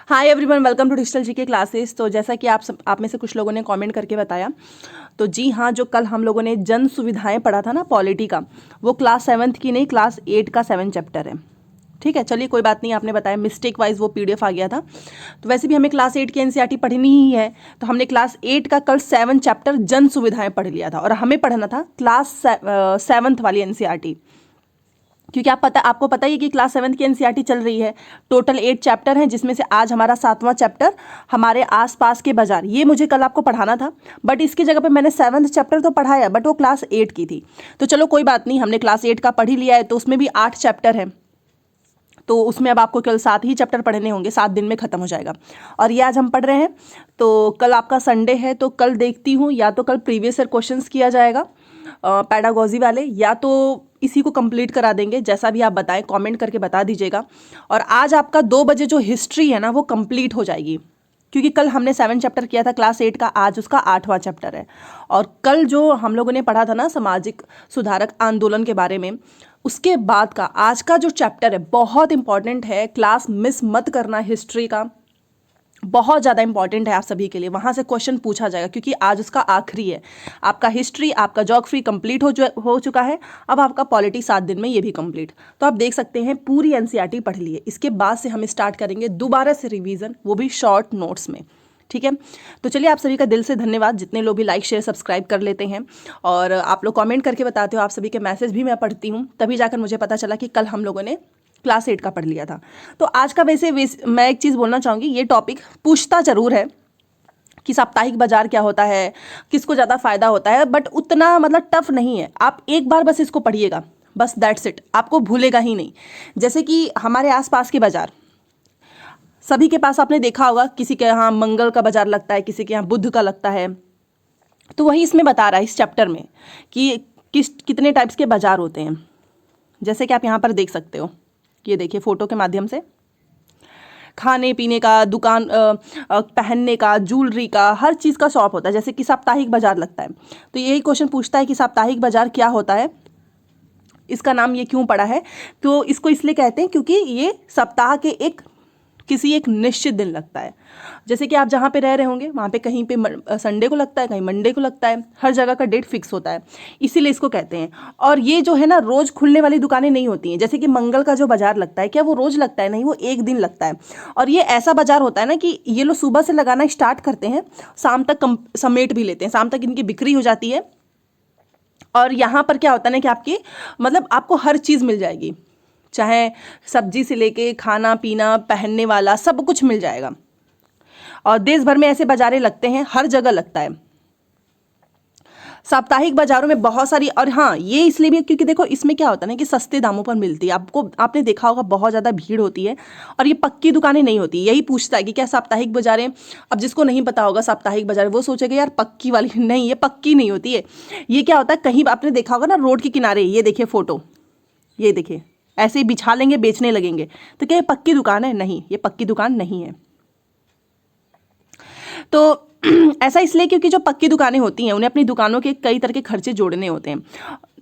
Hi everyone, welcome to digital GK classes. तो जैसा कि आप में से कुछ लोगों ने कमेंट करके बताया, तो जी हाँ, जो कल हम लोगों ने जन सुविधाएं पढ़ा था ना पॉलिटी का, वो क्लास 7th की नहीं, क्लास 8 का 7 चैप्टर है। ठीक है, चलिए कोई बात नहीं, आपने बताया मिस्टेक वाइज वो पीडीएफ आ गया था। तो वैसे भी हमें क्लास 8 की एनसीईआरटी पढ़नी ही है, तो हमने क्लास 8 का कल 7 चैप्टर जन सुविधाएं पढ़ लिया था और हमें पढ़ना था क्लास 7th वाली एनसीईआरटी, क्योंकि आपको पता ही है कि क्लास 7th की एनसीईआरटी चल रही है। टोटल 8 चैप्टर हैं, जिसमें से आज हमारा 7वां चैप्टर हमारे आसपास के बाजार, ये मुझे कल आपको पढ़ाना था, बट इसकी जगह पे मैंने 7th चैप्टर तो पढ़ाया, बट वो क्लास 8 की थी। तो चलो कोई बात नहीं, हमने क्लास 8 का पढ़ ही लिया है, तो उसमें भी 8 चैप्टर हैं, तो उसमें अब आपको केवल 7 ही चैप्टर पढ़ने होंगे, 7 दिन में खत्म हो जाएगा। और ये आज हम पढ़ रहे हैं। तो कल आपका संडे है, तो कल देखती हूँ या तो कल प्रीवियस ईयर क्वेश्चंस किया जाएगा पैडागोजी वाले, या तो इसी को कंप्लीट करा देंगे, जैसा भी आप बताएं, कमेंट करके बता दीजिएगा। और आज आपका 2 बजे जो हिस्ट्री है ना, वो कंप्लीट हो जाएगी, क्योंकि कल हमने 7 चैप्टर किया था क्लास 8 का, आज उसका 8वां चैप्टर है। और कल जो हम लोगों ने पढ़ा था ना सामाजिक सुधारक आंदोलन के बारे में, उसके बाद का आज का जो चैप्टर है बहुत इंपॉर्टेंट है, क्लास मिस मत करना, हिस्ट्री का बहुत ज़्यादा इंपॉर्टेंट है आप सभी के लिए। वहाँ से क्वेश्चन पूछा जाएगा, क्योंकि आज उसका आखिरी है। आपका हिस्ट्री, आपका ज्योग्राफी कंप्लीट हो चुका है, अब आपका पॉलिटी 7 दिन में ये भी कंप्लीट। तो आप देख सकते हैं पूरी एनसीईआरटी पढ़ लिए। इसके बाद से हम स्टार्ट करेंगे दोबारा से रिवीजन, वो भी शॉर्ट नोट्स में। ठीक है, तो चलिए, आप सभी का दिल से धन्यवाद, जितने लोग भी लाइक शेयर सब्सक्राइब कर लेते हैं और आप लोग कमेंट करके बताते हो। आप सभी के मैसेज भी मैं पढ़ती हूँ, तभी जाकर मुझे पता चला कि कल हम लोगों ने क्लास 8 का पढ़ लिया था। तो आज का वैसे मैं एक चीज़ बोलना चाहूँगी, ये टॉपिक पूछता जरूर है कि साप्ताहिक बाजार क्या होता है, किसको ज़्यादा फायदा होता है, बट उतना मतलब टफ नहीं है। आप एक बार बस इसको पढ़िएगा, बस दैट्स इट, आपको भूलेगा ही नहीं। जैसे कि हमारे आसपास के बाजार, सभी के पास आपने देखा होगा, किसी के यहाँ मंगल का बाजार लगता है, किसी के यहाँ बुध का लगता है। तो वही इसमें बता रहा है इस चैप्टर में कि कितने टाइप्स के बाजार होते हैं। जैसे कि आप यहाँ पर देख सकते हो, ये देखिए फोटो के माध्यम से, खाने पीने का दुकान, पहनने का, ज्वेलरी का, हर चीज़ का शॉप होता है। जैसे कि साप्ताहिक बाजार लगता है, तो यही क्वेश्चन पूछता है कि साप्ताहिक बाजार क्या होता है, इसका नाम ये क्यों पड़ा है। तो इसको इसलिए कहते हैं क्योंकि ये सप्ताह के किसी एक निश्चित दिन लगता है। जैसे कि आप जहाँ पे रह रहे होंगे, वहाँ पे कहीं पे संडे को लगता है, कहीं मंडे को लगता है, हर जगह का डेट फिक्स होता है, इसीलिए इसको कहते हैं। और ये जो है ना, रोज़ खुलने वाली दुकानें नहीं होती हैं। जैसे कि मंगल का जो बाजार लगता है, क्या वो रोज़ लगता है? नहीं, वो एक दिन लगता है। और ये ऐसा बाजार होता है ना कि ये लोग सुबह से लगाना स्टार्ट करते हैं, शाम तक समेट भी लेते हैं, शाम तक इनकी बिक्री हो जाती है। और यहाँ पर क्या होता है ना कि आपकी मतलब आपको हर चीज़ मिल जाएगी, चाहे सब्जी से लेके खाना पीना, पहनने वाला, सब कुछ मिल जाएगा। और देश भर में ऐसे बाजारें लगते हैं, हर जगह लगता है। साप्ताहिक बाजारों में बहुत सारी, और हाँ, ये इसलिए भी क्योंकि देखो इसमें क्या होता है ना कि सस्ते दामों पर मिलती है। आपने देखा होगा बहुत ज़्यादा भीड़ होती है, और ये पक्की दुकानें नहीं होती। यही पूछता है कि क्या साप्ताहिक बाजारें, अब जिसको नहीं पता होगा साप्ताहिक बाजार, वो सोचेगा यार पक्की वाली, नहीं, ये पक्की नहीं होती है। ये क्या होता है, कहीं आपने देखा होगा ना रोड के किनारे, ये देखिए फोटो, ये देखिए, ऐसे ही बिछा लेंगे, बेचने लगेंगे, तो क्या ये पक्की दुकान है? नहीं, ये पक्की दुकान नहीं है। तो ऐसा इसलिए क्योंकि जो पक्की दुकानें होती हैं, उन्हें अपनी दुकानों के कई तरह के खर्चे जोड़ने होते हैं।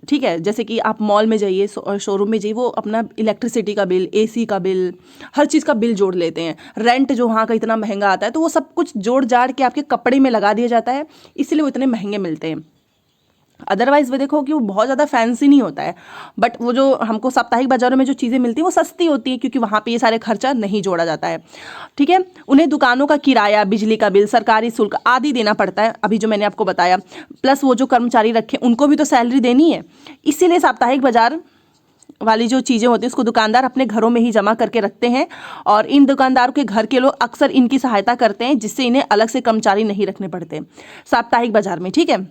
ठीक है, जैसे कि आप मॉल में जाइए, शोरूम में जाइए, वो अपना इलेक्ट्रिसिटी का बिल, एसी का बिल, हर चीज़ का बिल जोड़ लेते हैं। रेंट जो वहाँ का इतना महंगा आता है, तो वो सब कुछ जोड़ जाड़ के आपके कपड़े में लगा दिया जाता है, इसलिए वो इतने महंगे मिलते हैं। अदरवाइज वो देखो कि वो बहुत ज़्यादा फैंसी नहीं होता है, बट वो जो हमको साप्ताहिक बाजारों में जो चीज़ें मिलती हैं वो सस्ती होती है, क्योंकि वहाँ पे ये सारे खर्चा नहीं जोड़ा जाता है। ठीक है, उन्हें दुकानों का किराया, बिजली का बिल, सरकारी शुल्क आदि देना पड़ता है, अभी जो मैंने आपको बताया, प्लस वो जो कर्मचारी रखे उनको भी तो सैलरी देनी है। इसीलिए साप्ताहिक बाजार वाली जो चीज़ें होती हैं उसको दुकानदार अपने घरों में ही जमा करके रखते हैं, और इन दुकानदारों के घर के लोग अक्सर इनकी सहायता करते हैं, जिससे इन्हें अलग से कर्मचारी नहीं रखने पड़ते साप्ताहिक बाजार में। ठीक है,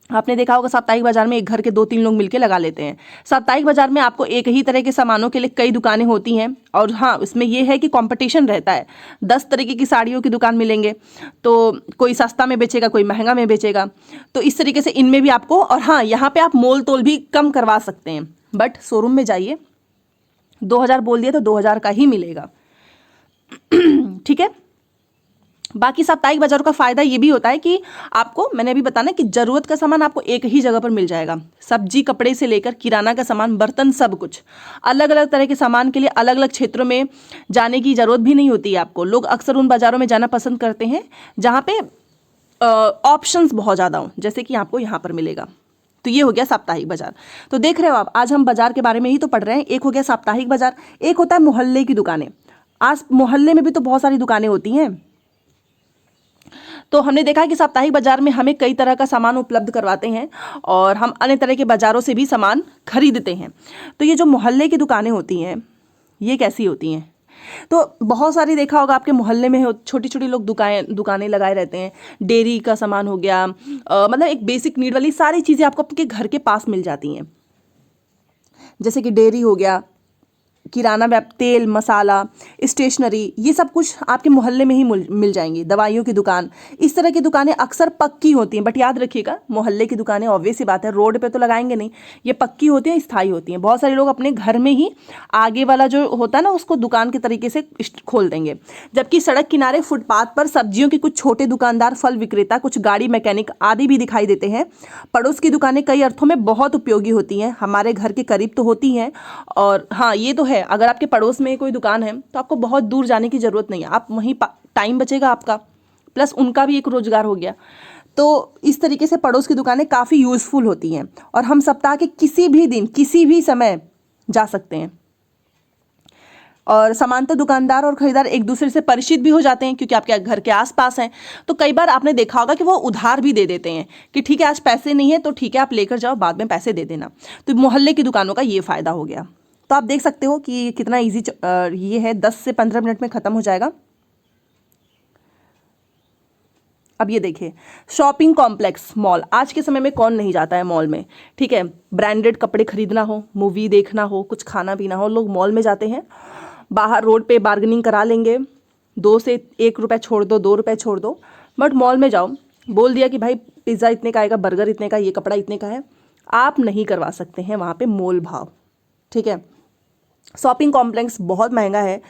आपने देखा होगा साप्ताहिक बाजार में एक घर के 2-3 लोग मिलकर लगा लेते हैं। साप्ताहिक बाजार में आपको एक ही तरह के सामानों के लिए कई दुकानें होती हैं, और हाँ, इसमें यह है कि कंपटीशन रहता है। 10 तरीके की साड़ियों की दुकान मिलेंगे, तो कोई सस्ता में बेचेगा, कोई महंगा में बेचेगा, तो इस तरीके से इनमें भी आपको, और हाँ, यहाँ पे आप मोल तोल भी कम करवा सकते हैं, बट शोरूम में जाइए, 2000 बोल दिया तो 2000 का ही मिलेगा। ठीक है, बाकी साप्ताहिक बाजारों का फ़ायदा ये भी होता है कि आपको, मैंने अभी बताना कि ज़रूरत का सामान आपको एक ही जगह पर मिल जाएगा। सब्जी, कपड़े से लेकर किराना का सामान, बर्तन, सब कुछ। अलग अलग तरह के सामान के लिए अलग अलग क्षेत्रों में जाने की ज़रूरत भी नहीं होती है आपको। लोग अक्सर उन बाज़ारों में जाना पसंद करते हैं जहाँ पे ऑप्शंस बहुत ज़्यादा हों, जैसे कि आपको यहाँ पर मिलेगा। तो ये हो गया साप्ताहिक बाजार। तो देख रहे हो आप, आज हम बाजार के बारे में ही तो पढ़ रहे हैं। एक हो गया साप्ताहिक बाजार, एक होता है मोहल्ले की दुकानें। आज मोहल्ले में भी तो बहुत सारी दुकानें होती हैं। तो हमने देखा है कि साप्ताहिक बाजार में हमें कई तरह का सामान उपलब्ध करवाते हैं और हम अन्य तरह के बाज़ारों से भी सामान खरीदते हैं। तो ये जो मोहल्ले की दुकानें होती हैं, ये कैसी होती हैं? तो बहुत सारी देखा होगा आपके मोहल्ले में छोटी छोटी लोग दुकानें लगाए रहते हैं। डेयरी का सामान हो गया, मतलब एक बेसिक नीड वाली सारी चीज़ें आपको आपके घर के पास मिल जाती हैं। जैसे कि डेयरी हो गया, किराना, तेल, मसाला, स्टेशनरी, ये सब कुछ आपके मोहल्ले में ही मिल जाएंगी। दवाइयों की दुकान, इस तरह की दुकानें अक्सर पक्की होती हैं। बट याद रखिएगा, मोहल्ले की दुकानें ऑब्वियस सी बात है रोड पे तो लगाएंगे नहीं, ये पक्की होती हैं, स्थायी होती हैं। बहुत सारे लोग अपने घर में ही आगे वाला जो होता है ना, उसको दुकान के तरीके से खोल देंगे। जबकि सड़क किनारे फुटपाथ पर सब्जियों के कुछ छोटे दुकानदार, फल विक्रेता, कुछ गाड़ी मैकेनिक आदि भी दिखाई देते हैं। पड़ोस की दुकानें कई अर्थों में बहुत उपयोगी होती हैं, हमारे घर के करीब तो होती हैं। और हाँ, ये तो है, अगर आपके पड़ोस में कोई दुकान है तो आपको बहुत दूर जाने की ज़रूरत नहीं है, आप वहीं टाइम बचेगा आपका, प्लस उनका भी एक रोजगार हो गया। तो इस तरीके से पड़ोस की दुकानें काफ़ी यूज़फुल होती हैं और हम सप्ताह के किसी भी दिन, किसी भी समय जा सकते हैं। और सामान्यतः दुकानदार और खरीदार एक दूसरे से परिचित भी हो जाते हैं क्योंकि आपके घर के आसपास हैं। तो कई बार आपने देखा होगा कि वो उधार भी दे देते हैं कि ठीक है, आज पैसे नहीं है तो ठीक है, आप लेकर जाओ, बाद में पैसे दे देना। तो मोहल्ले की दुकानों का ये फ़ायदा हो गया। तो आप देख सकते हो कि कितना ईजी ये है, 10 से 15 मिनट में ख़त्म हो जाएगा। अब ये देखिए, शॉपिंग कॉम्प्लेक्स, मॉल। आज के समय में कौन नहीं जाता है मॉल में? ठीक है, ब्रांडेड कपड़े खरीदना हो, मूवी देखना हो, कुछ खाना पीना हो, लोग मॉल में जाते हैं। बाहर रोड पे बार्गेनिंग करा लेंगे, 2 से 1 रुपये छोड़ दो, 2 रुपये छोड़ दो। बट मॉल में जाओ, बोल दिया कि भाई पिज़्ज़ा इतने का आएगा, बर्गर इतने का, ये कपड़ा इतने का है, आप नहीं करवा सकते हैं वहाँ पे मोल भाव। ठीक है, शॉपिंग कॉम्प्लेक्स बहुत महंगा है।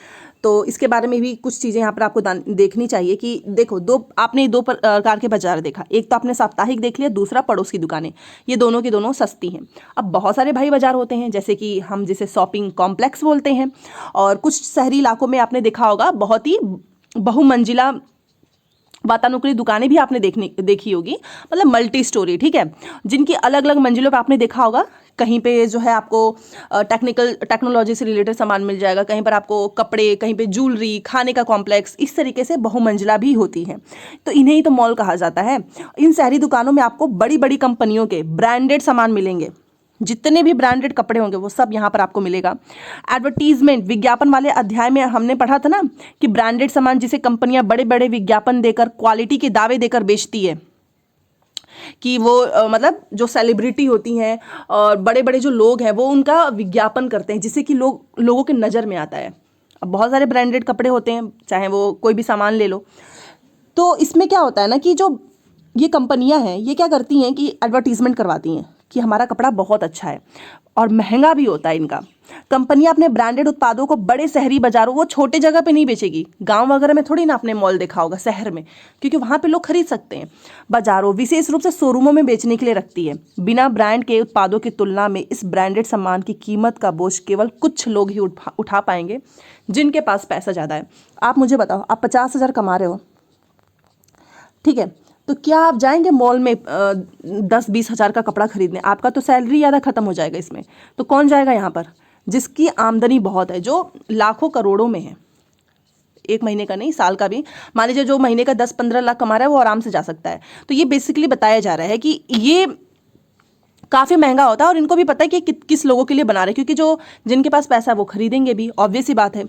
तो इसके बारे में भी कुछ चीज़ें यहाँ पर आपको देखनी चाहिए कि देखो, आपने दो प्रकार के बाजार देखा। एक तो आपने साप्ताहिक देख लिया, दूसरा पड़ोस की दुकानें। ये दोनों की दोनों सस्ती हैं। अब बहुत सारे भाई बाजार होते हैं, जैसे कि हम जिसे शॉपिंग कॉम्प्लेक्स बोलते हैं। और कुछ शहरी इलाकों में आपने देखा होगा बहुत ही बहुमंजिला वातानुकूलित दुकानें भी आपने देखी होगी, मतलब मल्टी स्टोरी। ठीक है, जिनकी अलग अलग मंजिलों पर आपने देखा होगा। कहीं पे जो है आपको टेक्नोलॉजी से रिलेटेड सामान मिल जाएगा, कहीं पर आपको कपड़े, कहीं पे ज्वेलरी, खाने का कॉम्प्लेक्स, इस तरीके से बहुमंजिला भी होती हैं। तो इन्हें ही तो मॉल कहा जाता है। इन शहरी दुकानों में आपको बड़ी बड़ी कंपनियों के ब्रांडेड सामान मिलेंगे। जितने भी ब्रांडेड कपड़े होंगे वो सब यहाँ पर आपको मिलेगा। एडवर्टीजमेंट, विज्ञापन वाले अध्याय में हमने पढ़ा था ना कि ब्रांडेड सामान जिसे कंपनियां बड़े बड़े विज्ञापन देकर, क्वालिटी के दावे देकर बेचती है, कि वो मतलब जो सेलिब्रिटी होती हैं और बड़े बड़े जो लोग हैं वो उनका विज्ञापन करते हैं, जिससे कि लोगों के नज़र में आता है। अब बहुत सारे ब्रांडेड कपड़े होते हैं, चाहे वो कोई भी सामान ले लो। तो इसमें क्या होता है ना कि जो ये कंपनियां हैं, ये क्या करती हैं कि एडवर्टीजमेंट करवाती हैं कि हमारा कपड़ा बहुत अच्छा है, और महंगा भी होता है इनका। कंपनियां अपने ब्रांडेड उत्पादों को बड़े शहरी बाजारों, वो छोटे जगह पे नहीं बेचेगी, गांव वगैरह में थोड़ी ना आपने मॉल देखा होगा, शहर में, क्योंकि वहां पे लोग खरीद सकते हैं। बाजारों, विशेष रूप से शोरूमों में बेचने के लिए रखती है। बिना ब्रांड के उत्पादों की तुलना में इस ब्रांडेड सामान की कीमत का बोझ केवल कुछ लोग ही उठा पाएंगे, जिनके पास पैसा ज़्यादा है। आप मुझे बताओ, आप 50,000 कमा रहे हो, ठीक है, तो क्या आप जाएंगे मॉल में 10-20 हज़ार का कपड़ा खरीदने? आपका तो सैलरी ज़्यादा खत्म हो जाएगा इसमें। तो कौन जाएगा यहाँ पर? जिसकी आमदनी बहुत है, जो लाखों करोड़ों में है, एक महीने का नहीं, साल का भी। मान लीजिए जो महीने का 10-15 लाख कमा रहा है वो आराम से जा सकता है। तो ये बेसिकली बताया जा रहा है कि ये काफ़ी महंगा होता है और इनको भी पता है कि किस लोगों के लिए बना रहे हैं, क्योंकि जो जिनके पास पैसा है वो खरीदेंगे भी, ऑब्वियस ही बात है।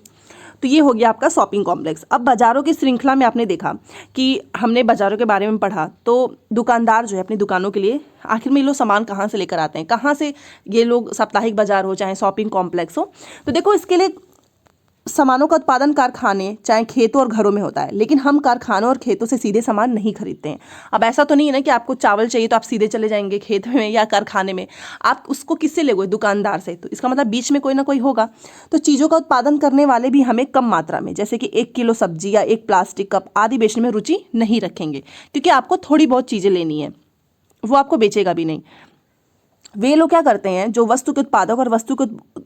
तो ये हो गया आपका शॉपिंग कॉम्प्लेक्स। अब बाज़ारों की श्रृंखला में आपने देखा कि हमने बाज़ारों के बारे में पढ़ा, तो दुकानदार जो है अपनी दुकानों के लिए आखिर में ये लोग सामान कहाँ से लेकर आते हैं, कहाँ से ये लोग, साप्ताहिक बाज़ार हो चाहे शॉपिंग कॉम्प्लेक्स हो। तो देखो, इसके लिए सामानों का उत्पादन कारखाने चाहे खेतों और घरों में होता है, लेकिन हम कारखानों और खेतों से सीधे सामान नहीं खरीदते हैं। अब ऐसा तो नहीं है ना कि आपको चावल चाहिए तो आप सीधे चले जाएंगे खेत में या कारखाने में, आप उसको किससे लेंगे? दुकानदार से। तो इसका मतलब बीच में कोई ना कोई होगा। तो चीज़ों का उत्पादन करने वाले भी हमें कम मात्रा में, जैसे कि 1 किलो सब्जी या 1 प्लास्टिक कप आदि बेचने में रुचि नहीं रखेंगे, क्योंकि आपको थोड़ी बहुत चीज़ें लेनी है, वो आपको बेचेगा भी नहीं। वे लोग क्या करते हैं, जो वस्तु के उत्पादक और वस्तु के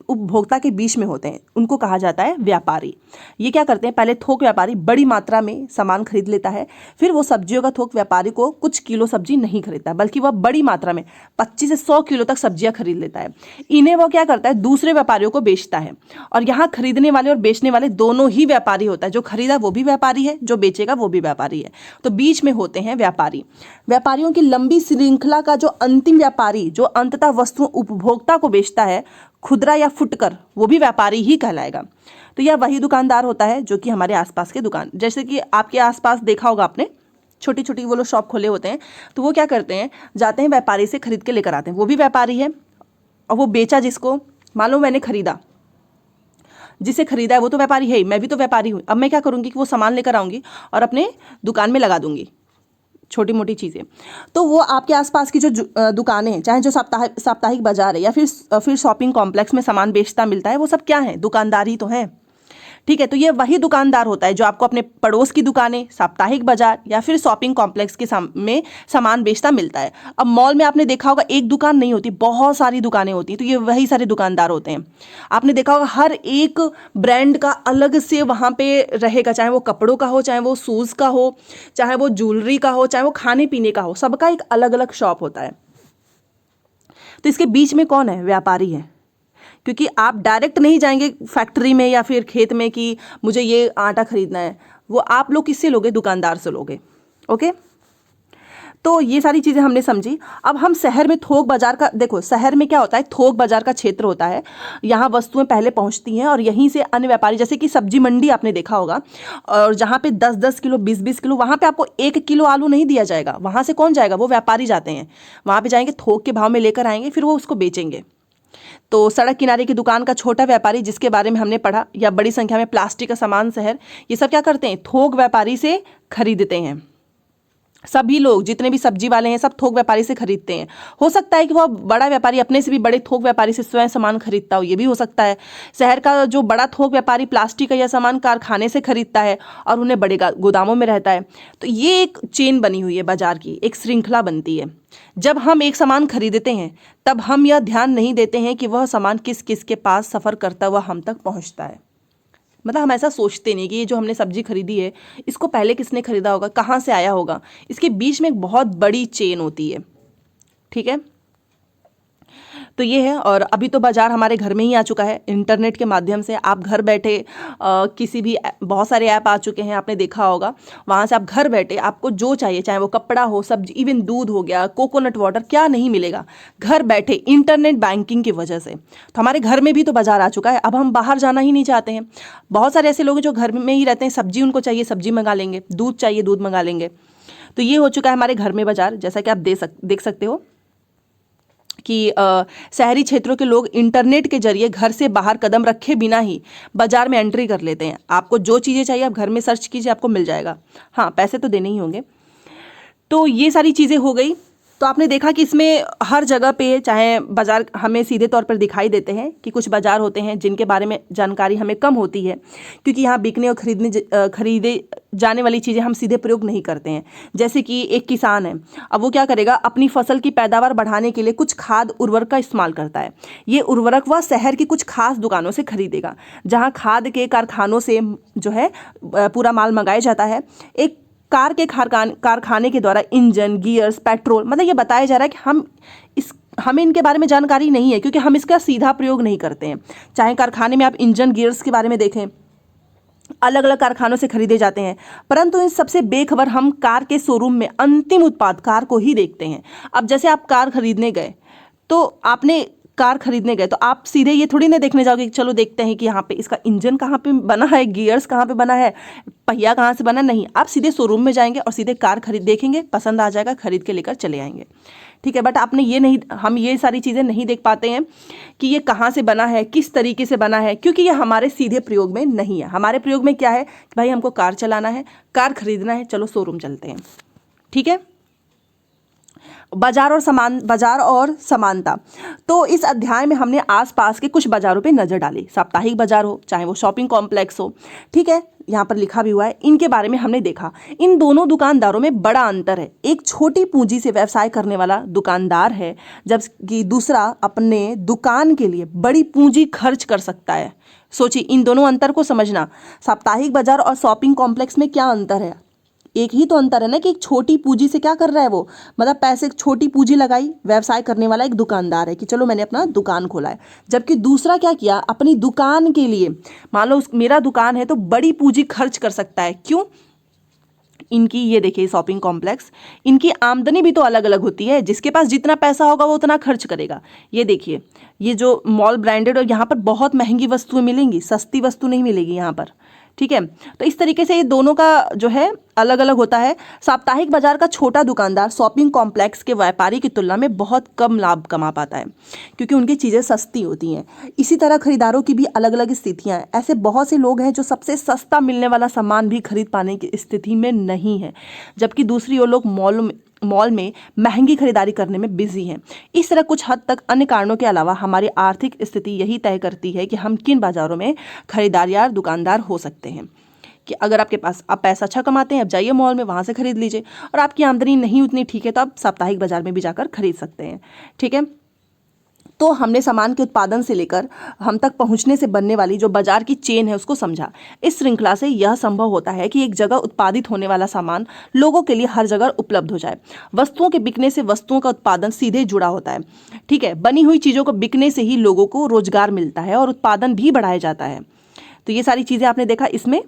उपभोक्ता के बीच में होते हैं, उनको कहा जाता है व्यापारी। ये क्या करते हैं, पहले थोक व्यापारी बड़ी मात्रा में सामान खरीद लेता है, फिर वो सब्जियों का थोक व्यापारी को कुछ किलो सब्जी नहीं खरीदता, बल्कि वह बड़ी मात्रा में 25 से 100 किलो तक सब्जियां खरीद लेता है। इन्हें वो क्या करता है, दूसरे व्यापारियों को बेचता है। और यहाँ खरीदने वाले और बेचने वाले दोनों ही व्यापारी होता है। जो खरीदा वो भी व्यापारी है, जो बेचेगा वो भी व्यापारी है। तो बीच में होते हैं व्यापारी। व्यापारियों की लंबी श्रृंखला का जो अंतिम व्यापारी, जो अंततः वस्तु उपभोक्ता को बेचता है, खुदरा या फुटकर, वो भी व्यापारी ही कहलाएगा। तो यह वही दुकानदार होता है जो कि हमारे आसपास के दुकान, जैसे कि आपके आसपास देखा होगा आपने, छोटी छोटी वो लोग शॉप खोले होते हैं, तो वो क्या करते हैं, जाते हैं व्यापारी से खरीद के लेकर आते हैं, वो भी व्यापारी है। और वो बेचा जिसको, मान लो मैंने खरीदा, जिसे खरीदा है वो तो व्यापारी है, मैं भी तो व्यापारी हूँ। अब मैं क्या करूँगी कि वो सामान लेकर आऊँगी और अपने दुकान में लगा दूँगी, छोटी मोटी चीज़ें। तो वो आपके आसपास की जो दुकानें हैं, चाहे जो साप्ताहिक बाजार है या फिर शॉपिंग कॉम्प्लेक्स में सामान बेचता मिलता है, वो सब क्या है, दुकानदार ही तो हैं। ठीक है, तो ये वही दुकानदार होता है जो आपको अपने पड़ोस की दुकानें, साप्ताहिक बाजार या फिर शॉपिंग कॉम्प्लेक्स के में सामान बेचता मिलता है। अब मॉल में आपने देखा होगा एक दुकान नहीं होती, बहुत सारी दुकानें होती हैं, तो ये वही सारे दुकानदार होते हैं। आपने देखा होगा हर एक ब्रांड का अलग से वहाँ पे रहेगा, चाहे वो कपड़ों का हो, चाहे वो शूज़ का हो, चाहे वो ज्वेलरी का हो, चाहे वो खाने पीने का हो, सबका एक अलग अलग शॉप होता है। तो इसके बीच में कौन है, व्यापारी है। क्योंकि आप डायरेक्ट नहीं जाएंगे फैक्ट्री में या फिर खेत में कि मुझे ये आटा खरीदना है, वो आप लोग किससे लोगे, दुकानदार से लोगे। ओके, तो ये सारी चीज़ें हमने समझी। अब हम शहर में थोक बाजार का, देखो शहर में क्या होता है, थोक बाजार का क्षेत्र होता है, यहाँ वस्तुएं पहले पहुँचती हैं और यहीं से अन्य व्यापारी, जैसे कि सब्जी मंडी आपने देखा होगा, और जहाँ पे 10-10 किलो 20-20 किलो, वहाँ पे आपको 1 किलो आलू नहीं दिया जाएगा। वहाँ से कौन जाएगा, वो व्यापारी जाते हैं, वहाँ पे जाएंगे, थोक के भाव में लेकर आएंगे, फिर वो उसको बेचेंगे। तो सड़क किनारे की दुकान का छोटा व्यापारी, जिसके बारे में हमने पढ़ा, या बड़ी संख्या में प्लास्टिक का सामान शहर, ये सब क्या करते हैं, थोक व्यापारी से खरीदते हैं। सभी लोग जितने भी सब्जी वाले हैं सब थोक व्यापारी से खरीदते हैं। हो सकता है कि वह बड़ा व्यापारी अपने से भी बड़े थोक व्यापारी से स्वयं सामान खरीदता हो, ये भी हो सकता है। शहर का जो बड़ा थोक व्यापारी प्लास्टिक का यह सामान कारखाने से खरीदता है और उन्हें बड़े गोदामों में रहता है। तो ये एक चेन बनी हुई है, बाजार की एक श्रृंखला बनती है। जब हम एक सामान खरीदते हैं तब हम यह ध्यान नहीं देते हैं कि वह सामान किस किस के पास सफ़र करता हुआ हम तक पहुँचता है। मतलब हम ऐसा सोचते नहीं कि ये जो हमने सब्जी खरीदी है, इसको पहले किसने खरीदा होगा, कहाँ से आया होगा। इसके बीच में एक बहुत बड़ी चेन होती है। ठीक है, तो ये है। और अभी तो बाज़ार हमारे घर में ही आ चुका है, इंटरनेट के माध्यम से आप घर बैठे किसी भी, बहुत सारे ऐप आ चुके हैं, आपने देखा होगा, वहाँ से आप घर बैठे आपको जो चाहिए, चाहे वो कपड़ा हो, सब्जी, इवन दूध हो गया, कोकोनट वाटर, क्या नहीं मिलेगा घर बैठे इंटरनेट बैंकिंग की वजह से। तो हमारे घर में भी तो बाज़ार आ चुका है, अब हम बाहर जाना ही नहीं चाहते हैं। बहुत सारे ऐसे लोग हैं जो घर में ही रहते हैं, सब्जी उनको चाहिए सब्जी मंगा लेंगे, दूध चाहिए दूध मंगा लेंगे। तो ये हो चुका है हमारे घर में बाज़ार, जैसा कि आप देख सकते हो कि शहरी क्षेत्रों के लोग इंटरनेट के जरिए घर से बाहर कदम रखे बिना ही बाजार में एंट्री कर लेते हैं। आपको जो चीज़ें चाहिए आप घर में सर्च कीजिए, आपको मिल जाएगा। हाँ, पैसे तो देने ही होंगे। तो ये सारी चीज़ें हो गई। तो आपने देखा कि इसमें हर जगह पे, चाहे बाज़ार हमें सीधे तौर पर दिखाई देते हैं कि कुछ बाज़ार होते हैं जिनके बारे में जानकारी हमें कम होती है, क्योंकि यहाँ बिकने और खरीदे जाने वाली चीज़ें हम सीधे प्रयोग नहीं करते हैं। जैसे कि एक किसान है, अब वो क्या करेगा, अपनी फसल की पैदावार बढ़ाने के लिए कुछ खाद उर्वरक का इस्तेमाल करता है। ये उर्वरक वह शहर की कुछ खास दुकानों से खरीदेगा, जहाँ खाद के कारखानों से जो है पूरा माल मंगाया जाता है। एक कार के कारखाने के द्वारा इंजन, गियर्स, पेट्रोल, मतलब ये बताया जा रहा है कि हमें इनके बारे में जानकारी नहीं है, क्योंकि हम इसका सीधा प्रयोग नहीं करते हैं। चाहे कारखाने में आप इंजन, गियर्स के बारे में देखें, अलग अलग कारखानों से खरीदे जाते हैं, परंतु इन सबसे बेखबर हम कार के शोरूम में अंतिम उत्पाद कार को ही देखते हैं। अब जैसे आप कार खरीदने गए, तो आपने कार खरीदने गए तो आप सीधे ये थोड़ी ना देखने जाओगे कि चलो देखते हैं कि यहाँ पे इसका इंजन कहाँ पे बना है, गियर्स कहाँ पे बना है, पहिया कहाँ से बना, नहीं। आप सीधे शोरूम में जाएंगे और सीधे कार देखेंगे, पसंद आ जाएगा, खरीद के लेकर चले आएंगे। ठीक है, बट आपने ये नहीं, हम ये सारी चीज़ें नहीं देख पाते हैं कि ये कहाँ से बना है, किस तरीके से बना है, क्योंकि ये हमारे सीधे प्रयोग में नहीं है। हमारे प्रयोग में क्या है कि भाई हमको कार चलाना है, कार खरीदना है, चलो शोरूम चलते हैं। ठीक है, बाजार और समानता। तो इस अध्याय में हमने आसपास के कुछ बाजारों पे नज़र डाली, साप्ताहिक बाजार हो चाहे वो शॉपिंग कॉम्प्लेक्स हो। ठीक है, यहाँ पर लिखा भी हुआ है, इनके बारे में हमने देखा। इन दोनों दुकानदारों में बड़ा अंतर है। एक छोटी पूंजी से व्यवसाय करने वाला दुकानदार है, जबकि दूसरा अपने दुकान के लिए बड़ी पूंजी खर्च कर सकता है। सोचिए, इन दोनों अंतर को समझना। साप्ताहिक बाजार और शॉपिंग कॉम्प्लेक्स में क्या अंतर है? एक ही तो अंतर है ना कि एक छोटी पूंजी से क्या कर रहा है वो, मतलब पैसे, छोटी पूंजी लगाई, व्यवसाय करने वाला एक दुकानदार है कि चलो मैंने अपना दुकान खोला है। जबकि दूसरा क्या किया, अपनी दुकान के लिए, मान लो मेरा दुकान है तो बड़ी पूंजी खर्च कर सकता है। क्यों? इनकी ये देखिए शॉपिंग कॉम्प्लेक्स, इनकी आमदनी भी तो अलग अलग होती है। जिसके पास जितना पैसा होगा वो उतना खर्च करेगा। ये देखिए, ये जो मॉल ब्रांडेड, और यहाँ पर बहुत महंगी वस्तुएं मिलेंगी, सस्ती वस्तु नहीं मिलेगी यहाँ पर। ठीक है, तो इस तरीके से ये दोनों का जो है अलग अलग होता है। साप्ताहिक बाजार का छोटा दुकानदार शॉपिंग कॉम्प्लेक्स के व्यापारी की तुलना में बहुत कम लाभ कमा पाता है, क्योंकि उनकी चीज़ें सस्ती होती हैं। इसी तरह खरीदारों की भी अलग अलग स्थितियां हैं। ऐसे बहुत से लोग हैं जो सबसे सस्ता मिलने वाला सामान भी खरीद पाने की स्थिति में नहीं है, जबकि दूसरी ओर लोग मॉल में महंगी खरीदारी करने में बिजी हैं। इस तरह कुछ हद तक अन्य कारणों के अलावा हमारी आर्थिक स्थिति यही तय करती है कि हम किन बाजारों में खरीदार या दुकानदार हो सकते हैं। कि अगर आपके पास, आप पैसा अच्छा कमाते हैं, अब जाइए मॉल में, वहाँ से खरीद लीजिए। और आपकी आमदनी नहीं उतनी ठीक है तो आप साप्ताहिक बाजार में भी जाकर खरीद सकते हैं। ठीक है, तो हमने सामान के उत्पादन से लेकर हम तक पहुंचने से बनने वाली जो बाजार की चेन है उसको समझा। इस श्रृंखला से यह संभव होता है कि एक जगह उत्पादित होने वाला सामान लोगों के लिए हर जगह उपलब्ध हो जाए। वस्तुओं के बिकने से वस्तुओं का उत्पादन सीधे जुड़ा होता है। ठीक है, बनी हुई चीज़ों को बिकने से ही लोगों को रोजगार मिलता है और उत्पादन भी बढ़ाया जाता है। तो ये सारी चीज़ें आपने देखा इसमें।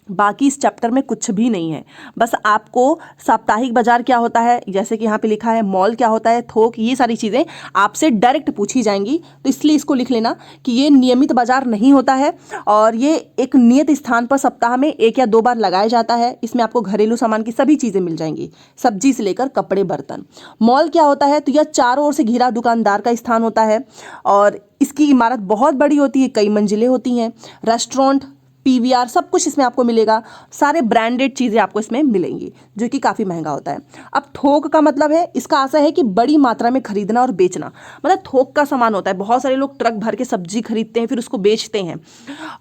बाकी इस चैप्टर में कुछ भी नहीं है, बस आपको साप्ताहिक बाजार क्या होता है, जैसे कि यहाँ पे लिखा है, मॉल क्या होता है, थोक, ये सारी चीज़ें आपसे डायरेक्ट पूछी जाएंगी। तो इसलिए इसको लिख लेना कि ये नियमित बाजार नहीं होता है और ये एक नियत स्थान पर सप्ताह में 1 या 2 बार लगाया जाता है। इसमें आपको घरेलू सामान की सभी चीज़ें मिल जाएंगी, सब्जी से लेकर कपड़े, बर्तन। मॉल क्या होता है, तो यह चारों ओर से घिरा दुकानदार का स्थान होता है और इसकी इमारत बहुत बड़ी होती है, कई मंजिलें होती हैं। रेस्टोरेंट, पीवीआर, सब कुछ इसमें आपको मिलेगा। सारे ब्रांडेड चीज़ें आपको इसमें मिलेंगी, जो कि काफ़ी महंगा होता है। अब थोक का मतलब है, इसका आशय है कि बड़ी मात्रा में खरीदना और बेचना। मतलब थोक का सामान होता है, बहुत सारे लोग ट्रक भर के सब्जी खरीदते हैं फिर उसको बेचते हैं,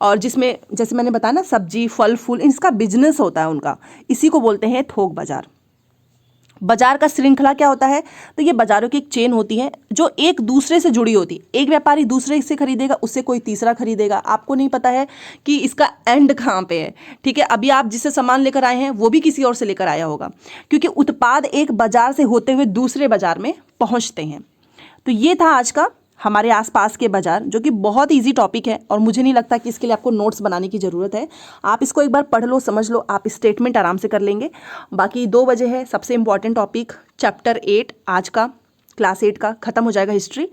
और जिसमें जैसे मैंने बताया ना, सब्जी, फल फूल, इसका बिजनेस होता है उनका, इसी को बोलते हैं थोक बाजार। बाजार का श्रृंखला क्या होता है, तो ये बाजारों की एक चेन होती है जो एक दूसरे से जुड़ी होती है। एक व्यापारी दूसरे से खरीदेगा, उससे कोई तीसरा खरीदेगा। आपको नहीं पता है कि इसका एंड कहाँ पे है। ठीक है, अभी आप जिससे सामान लेकर आए हैं वो भी किसी और से लेकर आया होगा, क्योंकि उत्पाद एक बाजार से होते हुए दूसरे बाजार में पहुंचते हैं। तो ये था आज का हमारे आसपास के बाजार, जो कि बहुत इजी टॉपिक है और मुझे नहीं लगता कि इसके लिए आपको नोट्स बनाने की ज़रूरत है। आप इसको एक बार पढ़ लो, समझ लो, आप स्टेटमेंट आराम से कर लेंगे। बाकी 2 बजे है सबसे इम्पॉर्टेंट टॉपिक, चैप्टर 8 आज का, क्लास 8 का ख़त्म हो जाएगा हिस्ट्री।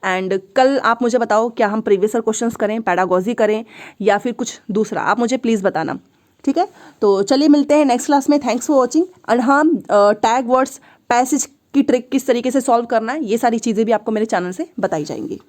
एंड कल आप मुझे बताओ क्या हम प्रीवियस ईयर क्वेश्चंस करें, पैडागॉजी करें या फिर कुछ दूसरा, आप मुझे प्लीज़ बताना। ठीक है, तो चलिए मिलते हैं नेक्स्ट क्लास में। Thanks for watching. और हाँ, टैग वर्ड्स, पैसेज की ट्रिक किस तरीके से सॉल्व करना है, ये सारी चीज़ें भी आपको मेरे चैनल से बताई जाएंगी।